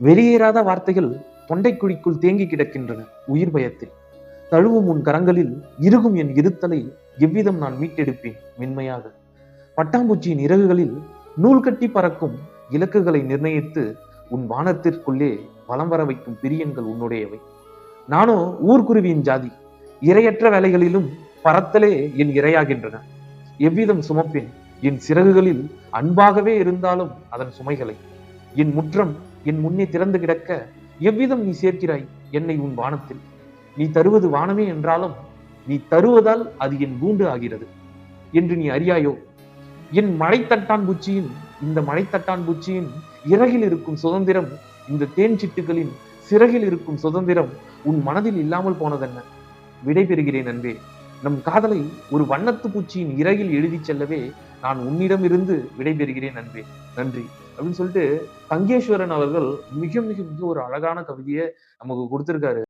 வெளியேறாத வார்த்தைகள் தொண்டைக்குழிக்குள் தேங்கி கிடக்கின்றன உயிர் பயத்தில். தழுவும் உன் கரங்களில் இறுகும் என் இருத்தலை எவ்விதம் நான் மீட்டெடுப்பேன் மென்மையாக. பட்டாம்பூச்சியின் இறகுகளில் நூல் கட்டி பறக்கும் இலக்குகளை நிர்ணயித்து உன் வானத்திற்குள்ளே வலம் வர வைக்கும் பிரியங்கள் உன்னுடையவை. நானோ ஊர்க்குருவியின் ஜாதி. இரையற்ற வேலைகளிலும் பறத்தலே என் இரையாகின்றன. எவ்விதம் சுமப்பேன் என் சிறகுகளில் அன்பாகவே இருந்தாலும் அதன் சுமைகளை? என் முற்றம் என் முன்னே திறந்து கிடக்க எவ்விதம் நீ சேர்க்கிறாய் என்னை உன் வானத்தில்? நீ தருவது வானமே என்றாலும் நீ தருவதால் அது என் கூண்டு ஆகிறது என்று நீ அறியாயோ? என் மழைத்தட்டான் பூச்சியின் இந்த மழைத்தட்டான் பூச்சியின் இறகில் இருக்கும் சுதந்திரம், இந்த தேன் சிட்டுகளின் சிறகில் இருக்கும் சுதந்திரம் உன் மனதில் இல்லாமல் போனதென்ன? விடை பெறுகிறேன் அன்பே. நம் காதலை ஒரு வண்ணத்து பூச்சியின் இறகில் எழுதி செல்லவே நான் உன்னிடம் இருந்து விடைபெறுகிறேன் அன்பே. நன்றி அப்படின்னு சொல்லிட்டு தங்கேஸ்வரன் அவர்கள் மிக மிக மிக ஒரு அழகான கவிதையை நமக்கு கொடுத்திருக்காரு.